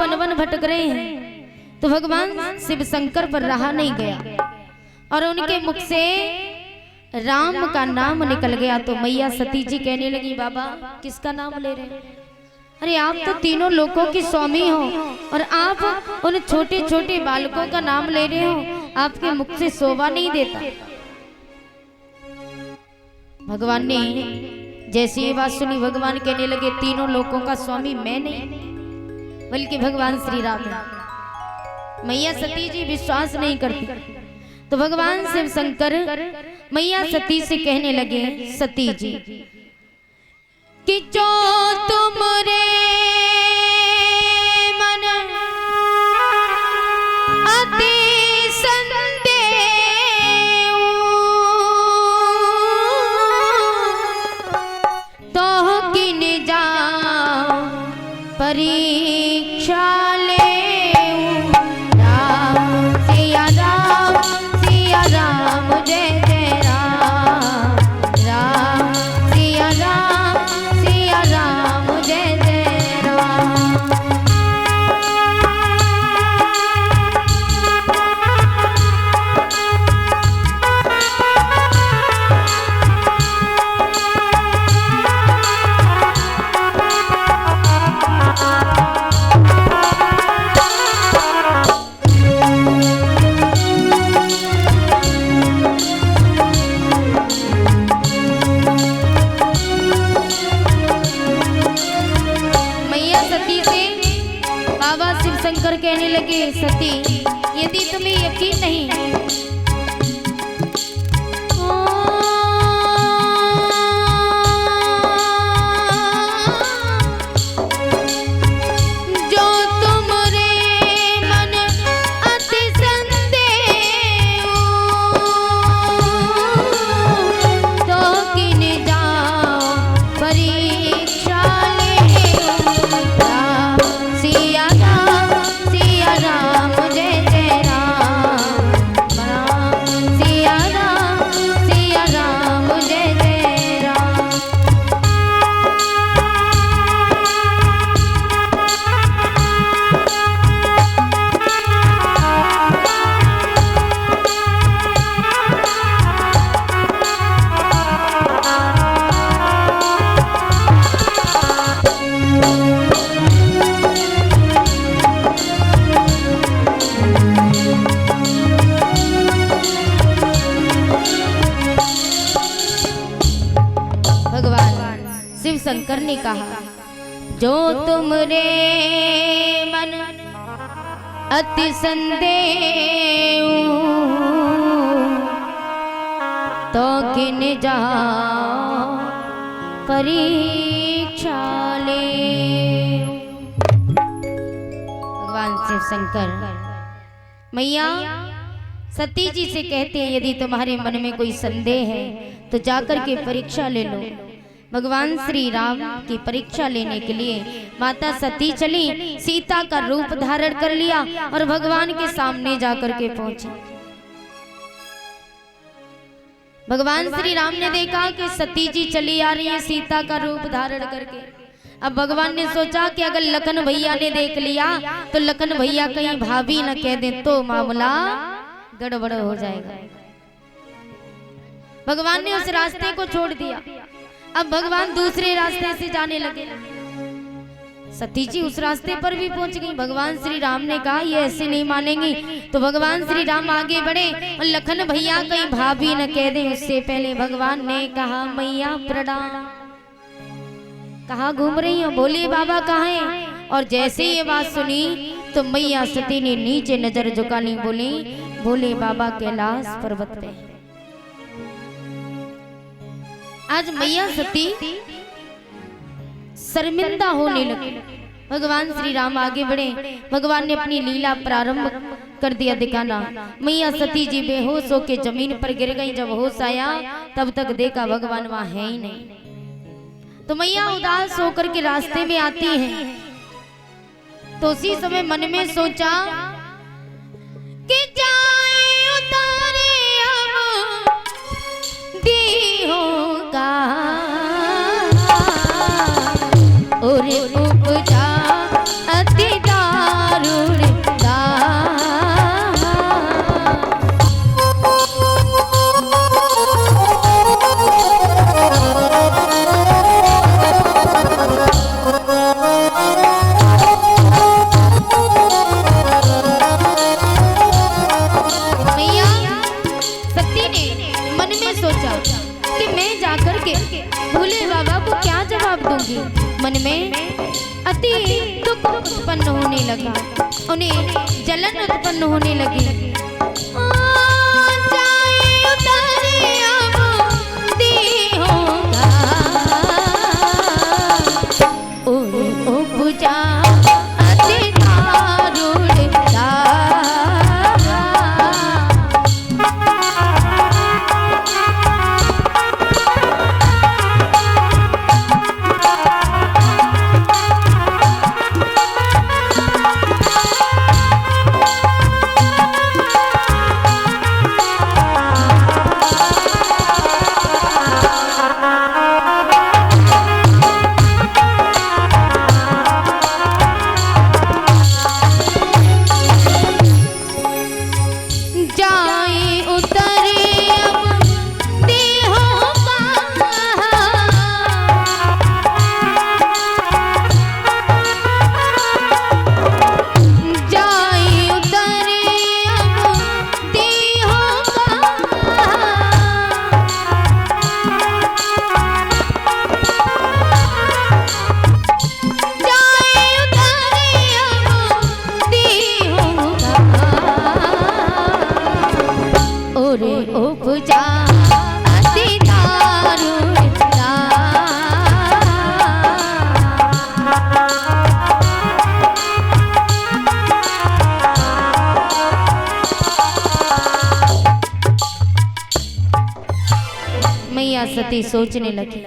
One one भटक रहे हैं। तो भगवान शिव शंकर पर रहा नहीं गया और उनके मुख से राम का नाम निकल गया। तो मैया सती जी कहने लगी, बाबा किसका नाम ले रहे हैं? अरे आप तो तीनों लोकों की स्वामी हो और आप उन छोटे छोटे बालकों का नाम ले रहे हो, आपके मुख से शोभा नहीं देता। भगवान ने जैसी ये बात सुनी, भगवान कहने लगे, तीनों लोकों का स्वामी मैं नहीं, बल्कि भगवान श्री राम है। मैया सती जी विश्वास नहीं करती। तो भगवान शिव शंकर मैया सती से कहने लगे, सती जी कि जो तुमरे मन अति संदेह तो किन जाओ परीक्षा ले। राम सिया राम सिया राम जय जय राम, राम सिया राम जय जय राम। शंकर कहने लगे, सती यदि तुम्हें यकीन नहीं जो तुमरे मन अति संदेह तो किन जाओ परीक्षा ले। राम सिया राम जय जय राम, राम सिया राम जय जय राम। शिव शंकर ने कहा, जो तुमरे मन अति संदेह तो किन जाओ परीक्षा ले। भगवान शिव शंकर मैया सती जी से कहते हैं, यदि तुम्हारे मन में कोई संदेह है तो जाकर के परीक्षा ले लो। भगवान श्री राम की परीक्षा लेने के लिए माता सती चली, सीता का रूप धारण कर लिया और भगवान के सामने जाकर के पहुंची। भगवान श्री राम ने देखा कि सती जी चली आ रही है सीता का रूप धारण करके। अब भगवान ने सोचा कि अगर लखन भैया ने देख लिया तो लखन भैया कहीं भाभी न कह दे तो मामला गड़बड़ हो जाएगा। भगवान ने उस रास्ते को छोड़ दिया। अब भगवान दूसरे रास्ते से जाने लगे। सती जी उस रास्ते पर भी पहुंच गई। भगवान श्री राम ने कहा ये ऐसे नहीं मानेंगी, तो भगवान श्री राम आगे बढ़े और लखन भैया कहीं भाभी न कह दे उससे पहले भगवान ने कहा, मैया प्रणाम। कहाँ घूम रही हो? बोले बाबा कहाँ है? और जैसे ये बात सुनी तो मैया सती ने नीचे नजर झुका ली, बोली भोले बाबा कैलाश पर्वत पे। आज मैया सती शर्मिंदा होने लगी। भगवान श्री राम आगे बढ़े। भगवान ने अपनी लीला प्रारंभ कर दिया दिखाना। मैया सती जी बेहोश होके जमीन पर गिर गई। जब होश आया तब तक देखा भगवान वहां है ही नहीं। तो मैया उदास होकर के रास्ते में आती है। तो उसी समय मन में सोचा कि जाए उतारे हम दी होगा और उपजा अति दान मन में अति दुख उत्पन्न होने लगा, उन्हें जलन उत्पन्न होने लगी। मैया सती सोचने लगी,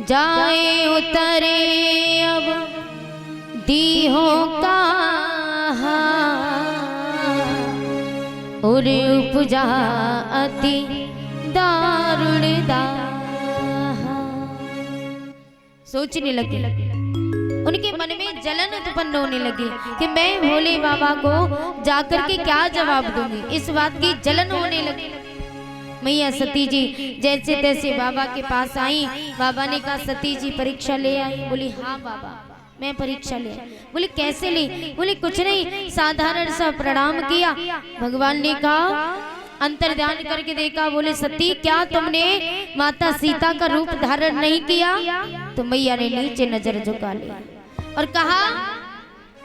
जाए उतरे अब दीहो कहाँ, और उपजा अति दारुण दाहा। सोचने लगी, उनके मन में जलन उत्पन्न होने लगी कि मैं भोले बाबा को जाकर के क्या जवाब दूंगी, इस बात की जलन होने लगी। मैया सती जी जैसे तैसे बाबा के पास आई। बाबा ने कहा सती जी परीक्षा ले आई? बोली हाँ बाबा मैं परीक्षा ले आई। बोले कैसे ली? बोले कुछ नहीं, साधारण सा प्रणाम किया। भगवान ने कहा अंतर ध्यान करके देखा, बोले सती क्या तुमने माता सीता का रूप धारण नहीं किया? तो मैया ने नीचे नजर झुका ली और कहा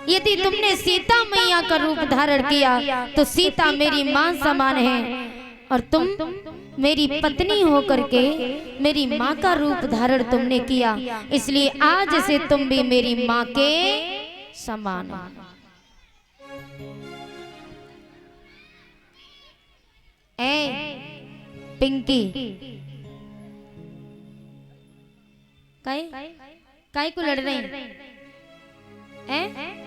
यदि तुमने सीता मैया का रूप धारण किया तो सीता मेरी मां समान है, और तुम मेरी पत्नी होकर के मेरी माँ का रूप धारण तुमने किया, इसलिए आज से तुम भी मेरी माँ के समान हो। पिंकी काय को लड़ रही हैं?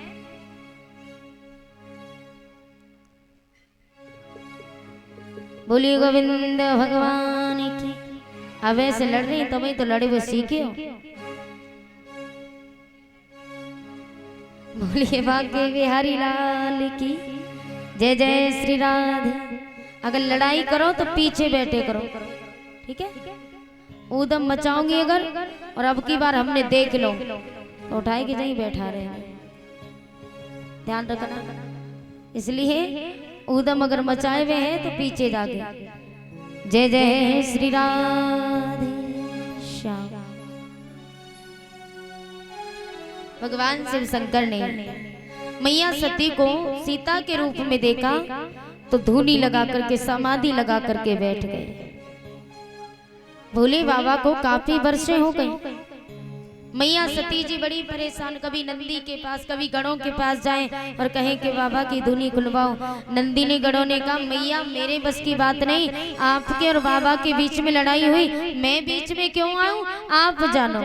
बोलिए गोविंद भगवान की। अब ऐसे लड़ रही तभी तो लड़े हुए सीखे हो। बोलिए भाग्य बिहारी लाल की जय जय श्री राधे। अगर लड़ाई करो तो पीछे बैठे करो, ठीक है? ऊधम मचाओगे अगर, और अब की बार हमने देख लो तो उठाए के नहीं बैठा रहे हैं, ध्यान रखना। इसलिए ऊधम अगर मचाए हुए हैं तो पीछे जाके। जय जय श्री राधे श्याम। भगवान शिव शंकर ने मैया सती को सीता के रूप में देखा तो धूनी लगा करके समाधि लगा करके बैठ गए। भोले बाबा को काफी वर्षे हो गए। मैया सती जी बड़ी परेशान, कभी नंदी के पास कभी गणों के पास जाएं और कहें कि बाबा की धुनी खुलवाओ। नंदी ने गणों ने कहा मैया मेरे बस की बात नहीं, आपके और बाबा के बीच में लड़ाई हुई, मैं बीच में क्यों आऊं, आप जानो।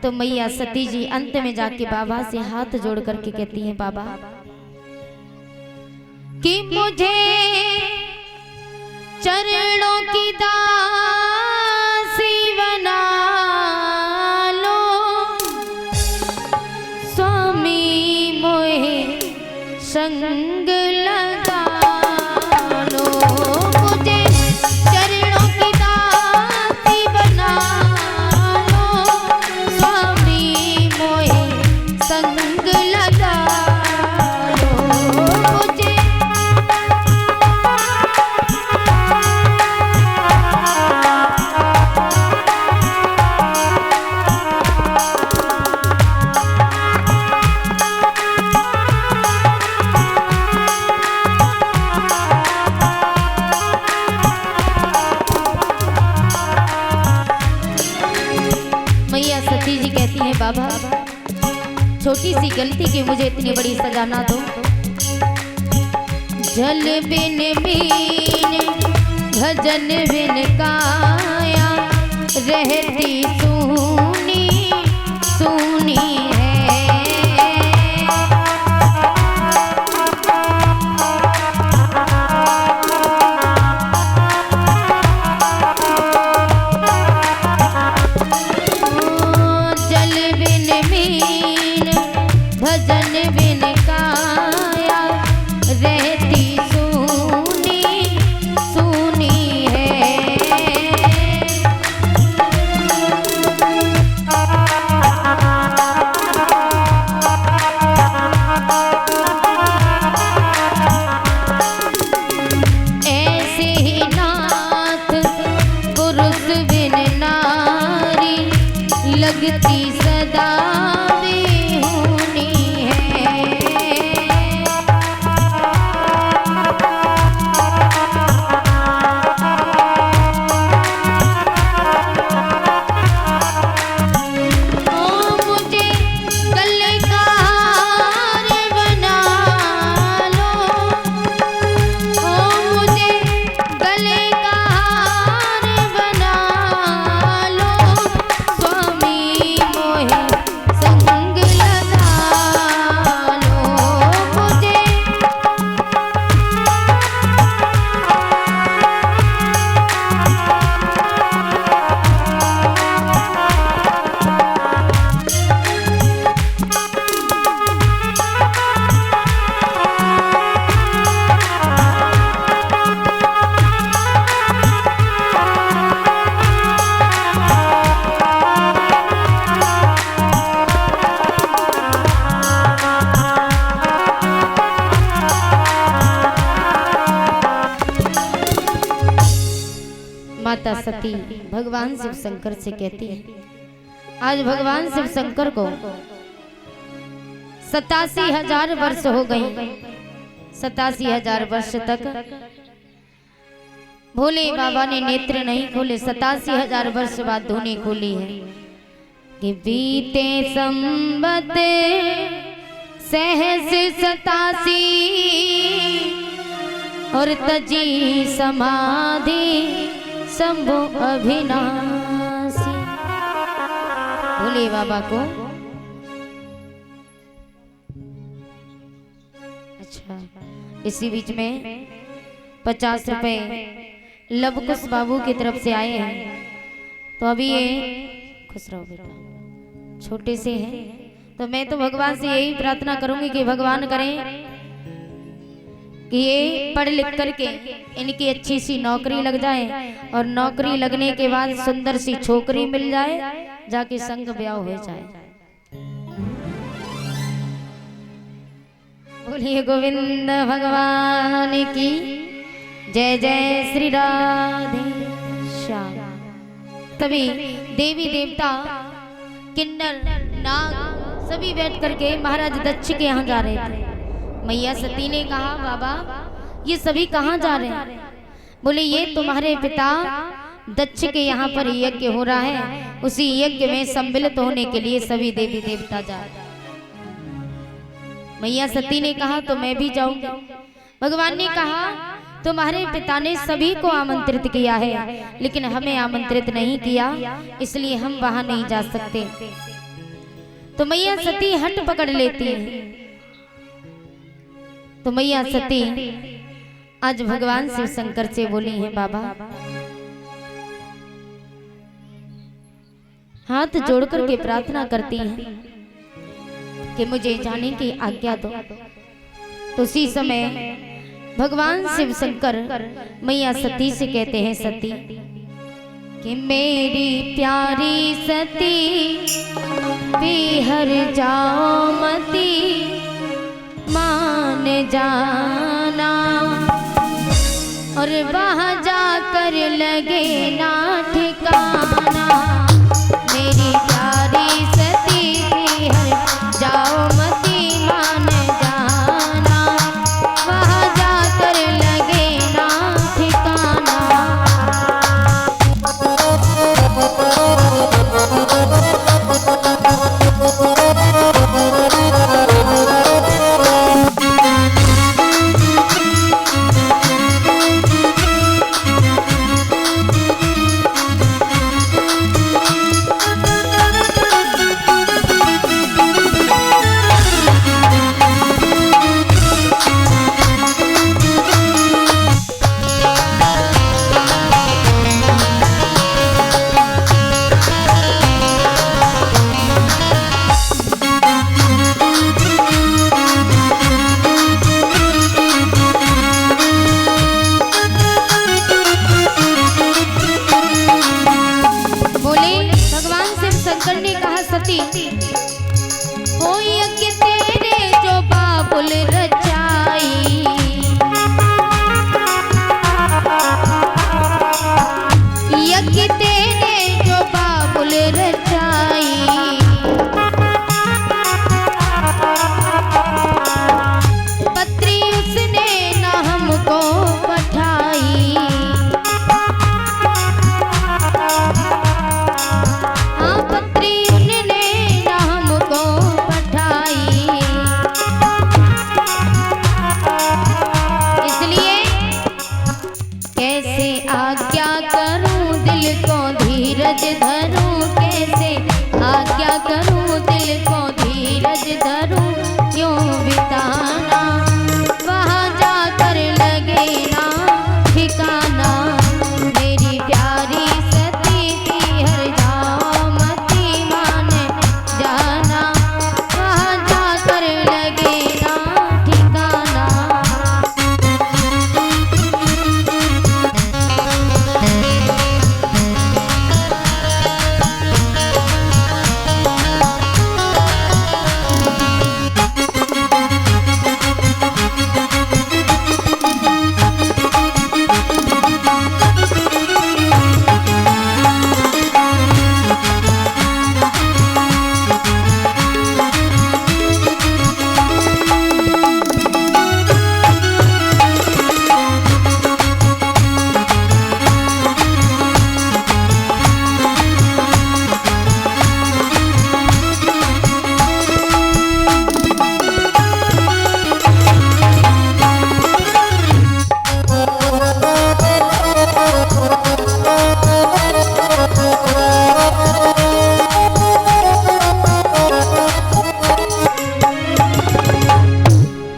तो मैया सती जी अंत में जाके बाबा से हाथ जोड़ करके कहती हैं बाबा कि मुझे चरणों की दासी बना लो, स्वामी मोहे संग लगा लो। मुझे चरणों की दासी बना लो, स्वामी मोहे संग लगा लो। मुझे छोटी सी गलती की मुझे इतनी बड़ी सजा ना दो। जल बिन बीन भजन बिन काया रहती सूनी सूनी है। भजन बिन काया रहती सूनी सूनी है। ऐसे ही नाथ पुरुष बिन नारी लगती सदा माता सती भगवान शिव शंकर से कहती है, आज भगवान शिव शंकर को 87,000 वर्ष हो गए। 87,000 वर्ष तक भोले बाबा ने नेत्र नहीं खोले। 87,000 वर्ष बाद धुनी खोली है कि बीते संबत सहस 87 और तजी समाधि शंभु अभिनाशी। भोले बाबा को अच्छा इसी बीच में 50 रुपए लवकुश बाबू की तरफ से आए हैं। तो अभी ये खुश रहो बेटा, छोटे से हैं तो मैं तो भगवान से यही प्रार्थना करूंगी कि भगवान करें कि ये पढ़ लिख करके इनकी अच्छी सी नौकरी लग जाए और नौकरी लगने के बाद सुंदर सी छोकरी मिल जाए, जाके संग ब्याह हो जाए। बोलिए गोविंद भगवान की जय। जय श्री राधे श्याम। तभी देवी देवता किन्नर नाग सभी बैठ करके महाराज दक्ष के यहाँ जा रहे थे। मैया सती ने कहा, बाबा ये सभी कहाँ जा रहे हैं? बोले ये तुम्हारे पिता दक्ष के यहाँ पर यज्ञ हो रहा है, उसी यज्ञ में सम्मिलित होने के लिए सभी देवी देवता जा रहे हैं। मैया सती ने कहा तो मैं भी जाऊंगी। भगवान ने कहा तुम्हारे पिता ने सभी को आमंत्रित किया है, लेकिन हमें आमंत्रित नहीं किया, इसलिए हम वहां नहीं जा सकते। तो मैया सती हट पकड़ लेती है। तो मैया सती आज भगवान शिव शंकर से बोली है, बाबा हाथ जोड़ करके प्रार्थना करती हैं कि मुझे जाने की आज्ञा दो। तो उसी समय भगवान शिव शंकर मैया सती से कहते हैं, सती कि मेरी प्यारी सती बिहर जाओ मती मान जाना, और वहाँ जाकर लगे ना ठिकाना। मेरी प्यारी सती बिहर जाओ मती मान जाना, वहाँ जाकर लगे ना ठिकाना।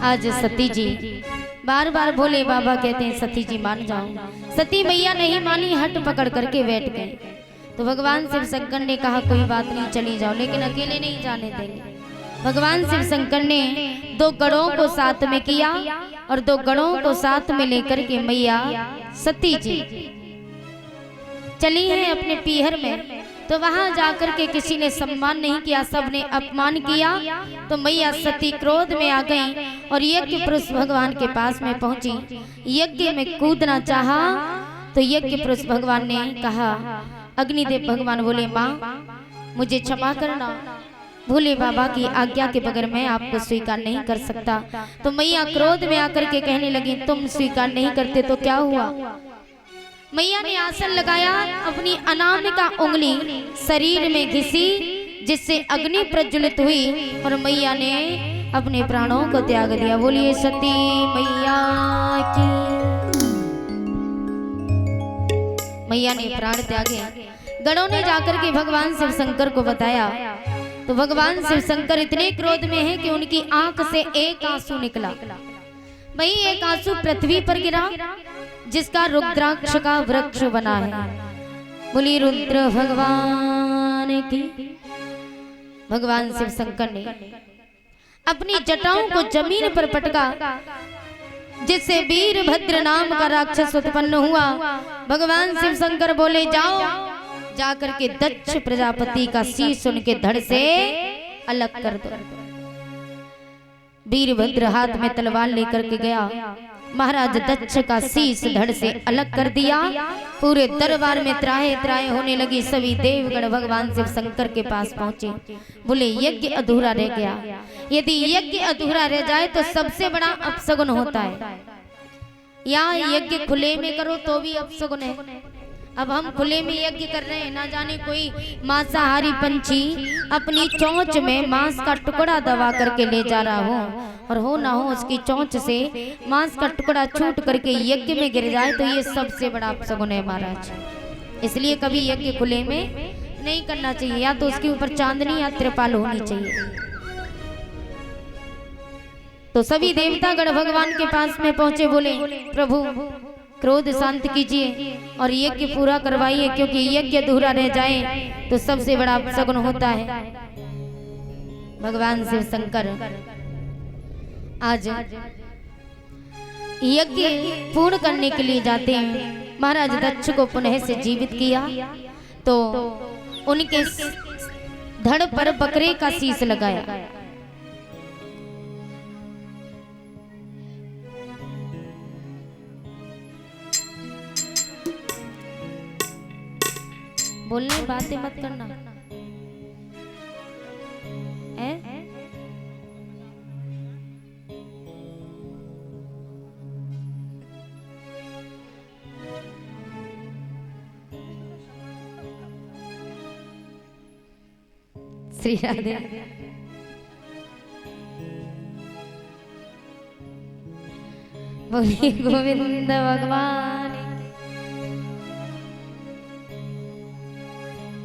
आज सती जी बार बार भोले बाबा कहते हैं सती जी मान जाओ। सती मैया नहीं मानी, हट पकड़ करके बैठ गए। तो भगवान शिव शंकर ने कहा कोई बात नहीं चली जाओ, लेकिन अकेले नहीं जाने देंगे। भगवान शिव शंकर ने 2 गणों को साथ में किया और 2 गणों को साथ में लेकर के मैया सती जी चली हैं अपने पीहर में। तो वहां जाकर के किसी ने सम्मान नहीं किया, सबने अपमान किया। तो मैया सती क्रोध में आ गई और यज्ञ पुरुष भगवान के पास में पहुंची। यज्ञ में कूदना चाहा तो यज्ञ पुरुष भगवान ने कहा, अग्निदेव भगवान बोले माँ मुझे क्षमा करना, भोले बाबा की आज्ञा के बगैर मैं आपको स्वीकार नहीं कर सकता। तो मैया क्रोध में आकर के कहने लगी तुम स्वीकार नहीं करते तो क्या हुआ। मैया ने आसन लगाया, अपनी अनामिका उंगली शरीर में घिसी जिससे अग्नि प्रज्वलित हुई और मैया ने अपने प्राणों को त्याग दिया। बोलिए सती मैया की। मैया ने प्राण त्यागे। गणों ने जाकर के भगवान शिव शंकर को बताया। तो भगवान शिव शंकर इतने क्रोध में हैं कि उनकी आंख से एक आंसू निकला। वही एक आंसू पृथ्वी पर गिरा जिसका रुद्राक्ष का वृक्ष बना है। बोली रुद्र भगवान की। भगवान शिव शंकर ने अपनी जटाओं को जमीन पर पटका जिससे वीरभद्र नाम का राक्षस उत्पन्न हुआ। भगवान शिव शंकर बोले जाओ जाकर के दक्ष प्रजापति का शीश उनके धड़ से अलग कर दो। वीरभद्र हाथ में तलवार लेकर के गया, महाराज दक्ष का शीश धड़ से अलग कर दिया। पूरे दरबार में त्राहे त्राहे होने लगी। सभी देवगण भगवान शिव शंकर के पास पहुंचे। बोले यज्ञ अधूरा रह गया। यदि यज्ञ अधूरा रह जाए तो सबसे बड़ा अपशगुन होता है। या यज्ञ खुले में करो तो भी अपशगुन है। अब हम खुले में यज्ञ कर रहे हैं, ना जाने कोई मांसाहारी पंछी अपनी चोंच में मांस का टुकड़ा दबा करके ले जा रहा हो और हो ना हो उसकी चोंच से मांस का टुकड़ा छूट करके यज्ञ में गिर जाए तो ये सबसे बड़ा अपशगुन है महाराज। इसलिए कभी यज्ञ खुले में नहीं करना चाहिए, या तो उसके ऊपर चांदनी या त्रिपाल होनी चाहिए। तो सभी देवतागण भगवान के पास में पहुंचे। बोले प्रभु क्रोध शांत कीजिए और यज्ञ पूरा करवाइए, क्योंकि यज्ञ अधूरा रह जाए तो सबसे बड़ा अपशगुन होता है। भगवान शिव शंकर आज यज्ञ पूर्ण करने के लिए जाते हैं। महाराज दक्ष को पुनः से जीवित किया तो उनके धड़ पर बकरे का शीश लगाया। बोलने बातें मत करना है? श्री राधे। बोलिए गोविंद भगवान।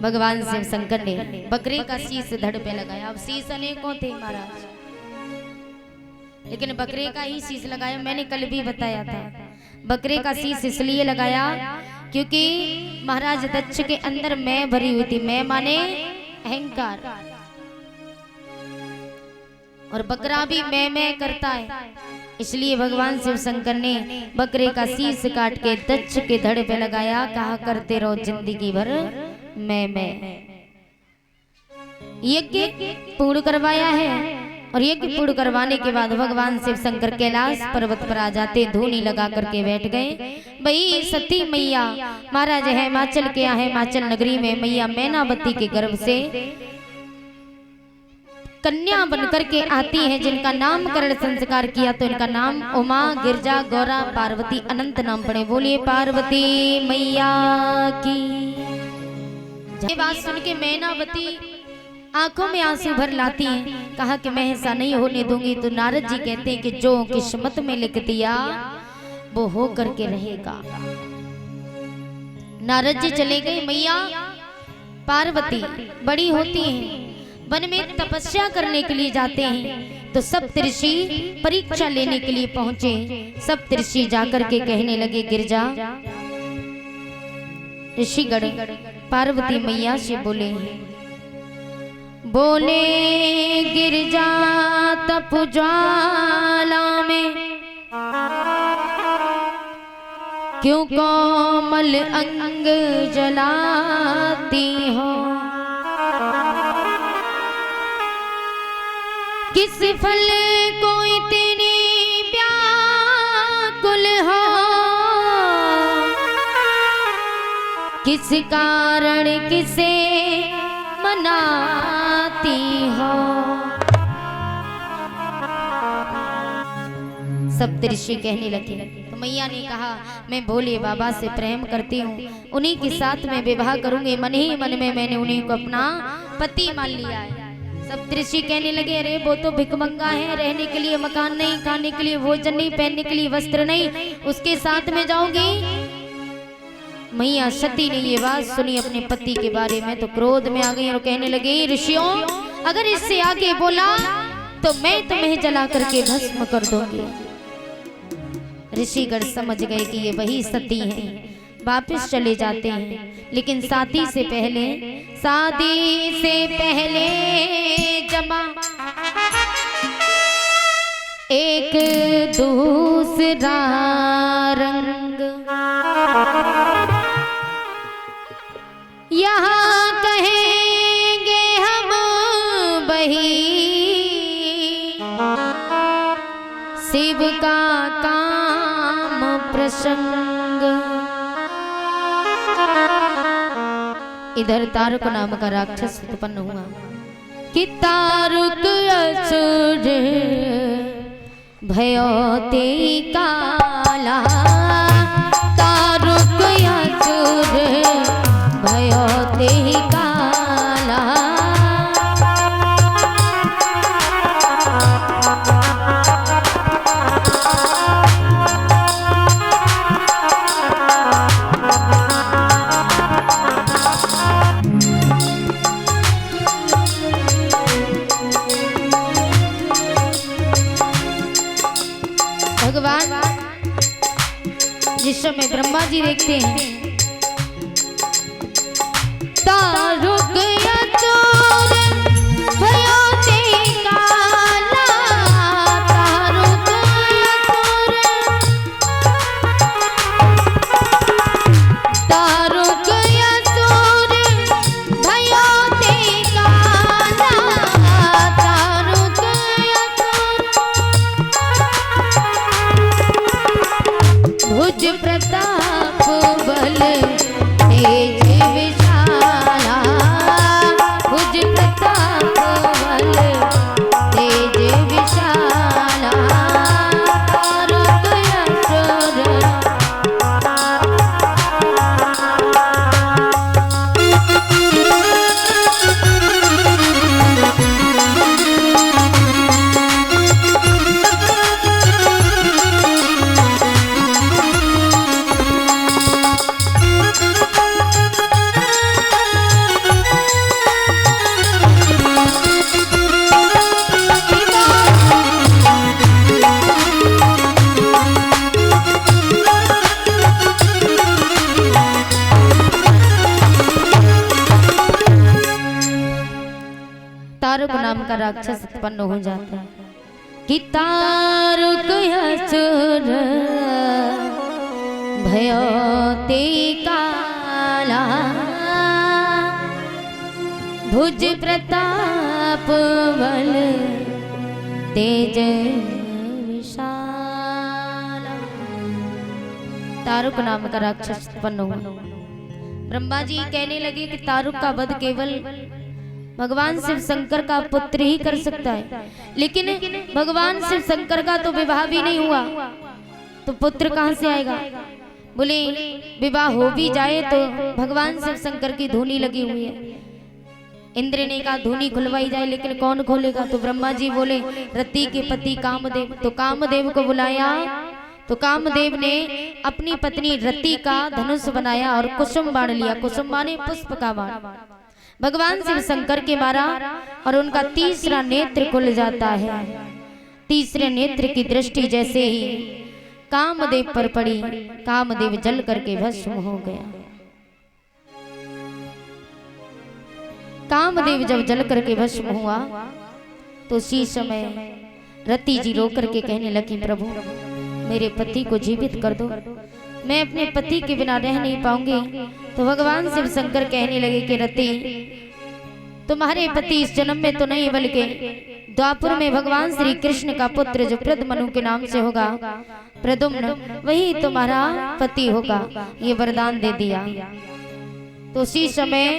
भगवान शिव शंकर ने बकरे का शीश धड़ पे लगाया। अब शीश अनेकों थे महाराज, लेकिन बकरे का ही शीश लगाया। मैंने कल भी बताया था बकरे का शीश इसलिए लगाया क्योंकि महाराज दक्ष के अंदर मैं भरी हुई थी। मैं माने अहंकार, और बकरा भी मैं करता है। इसलिए भगवान शिव शंकर ने बकरे का शीश काट के दक्ष के धड़ पे लगाया। कहा करते रहो जिंदगी भर मैं। यज्ञ पूर्ण करवाया है और यज्ञ पूर्ण करवाने के बाद भगवान शिव शंकर कैलाश पर्वत पर आ जाते, धूनी लगा करके बैठ गए। भाई सती मैया महाराज है हिमाचल के यहाँ हिमाचल नगरी में मैया मैनावती के गर्भ से कन्या बनकर के आती हैं, जिनका नामकरण संस्कार किया तो इनका नाम उमा, गिरजा, गौरा, पार्वती, अनंत नाम पड़े। बोलिए पार्वती मैया की। ये बात सुन के मैनावती आंखों में आंसू भर लाती हैं। कहा कि मैं ऐसा नहीं होने दूंगी। तो नारद जी कहते हैं कि जो किस्मत में लिख दिया वो हो करके रहेगा। नारद जी चले गए। मैया पार्वती बड़ी होती हैं, वन में तपस्या करने के लिए जाते हैं। तो सप्तऋषि परीक्षा लेने के लिए पहुंचे। सप्तऋषि जाकर के कहने लगे गिरजा, ऋषिगण पार्वती मैया से बोले गिरजा तप ज्वाला में क्यों कोमल अंग जलाती हो, किस फल को इतनी व्याकुल हो, किस कारण किसे मनाती हो। सप्तऋषि कहने लगे, तो मैया ने कहा मैं भोले बाबा से प्रेम करती हूँ, उन्हीं के साथ में विवाह करूंगी। मन ही मन में मैंने उन्हीं को अपना पति मान लिया है। सप्तऋषि कहने लगे अरे वो तो भिखमंगा है, रहने के लिए मकान नहीं, खाने के लिए भोजन नहीं, पहनने के लिए वस्त्र नहीं, उसके साथ में जाऊंगी। मैया सती ने ये बात सुनी अपने पति के बारे में तो क्रोध में आ गई और कहने लगी ऋषियों अगर इससे आगे बोला तो मैं तुम्हें जला करके भस्म कर दूंगी। ऋषिगण समझ गए कि ये वही सती हैं, वापस चले जाते हैं। लेकिन शादी से पहले जमा एक दूसरा रंग, यहाँ कहेंगे हम वही शिव का काम प्रसंग। इधर तारक नाम का राक्षस उत्पन्न हुआ कि तारक असुर भयो ते काला, तारक असुर भयो ते काला। भगवान जिस समय ब्रह्मा जी देखते हैं तारुक असुर भयो ते काला, तारुक असुर, तारुक असुर भयो ते काला, तारुक असुर भुज प्रताप बल तेज विशाला, भुज प्रताप बल तेज विशाला। तारक असुर तारुक नाम का राक्षस उत्पन्न हो जाता है कि तारुक असुर भयो ते काला, भुज प्रताप बल तेज विशाला। तारुक नाम का राक्षस उत्पन्न हुआ। ब्रह्मा जी कहने लगे कि तारुक का वध केवल भगवान शिव शंकर का पुत्र ही कर सकता है, लेकिन भगवान शिव शंकर का तो विवाह भी नहीं हुआ तो पुत्र कहां से आएगा। बोले विवाह हो भी जाए तो भगवान शिव शंकर की धूनी लगी हुई है। इंद्र ने कहा धूनी खुलवाई जाए, लेकिन कौन खोलेगा। तो ब्रह्मा जी बोले रति के पति कामदेव, तो कामदेव को बुलाया। तो कामदेव ने अपनी पत्नी रति का धनुष बनाया और कुसुम बाण लिया। कुसुम माने पुष्प का बाण भगवान शिव शंकर के मारा और उनका तीसरा नेत्र खुल जाता है। तीसरे नेत्र की दृष्टि जैसे ही कामदेव पर पड़ी, कामदेव जल करके भस्म हो गया। कामदेव जब जल करके भस्म हुआ तो उसी समय रति जी रो करके कहने लगी, प्रभु मेरे पति को जीवित कर दो, मैं अपने पति के बिना रह नहीं पाऊंगी। तो भगवान शिव शंकर कहने लगे कि रति, तुम्हारे पति इस जन्म में तो नहीं बल्कि द्वापुर में भगवान श्री कृष्ण का पुत्र जो प्रद्युम्न के नाम से होगा, प्रद्युम्न, वही तुम्हारा पति होगा, ये वरदान दे दिया। तो उसी समय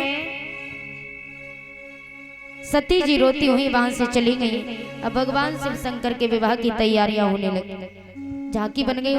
सती जी रोती हुई वहां से चली गई। अब भगवान शिव शंकर के विवाह की तैयारियां होने लगी, झांकी बन गई।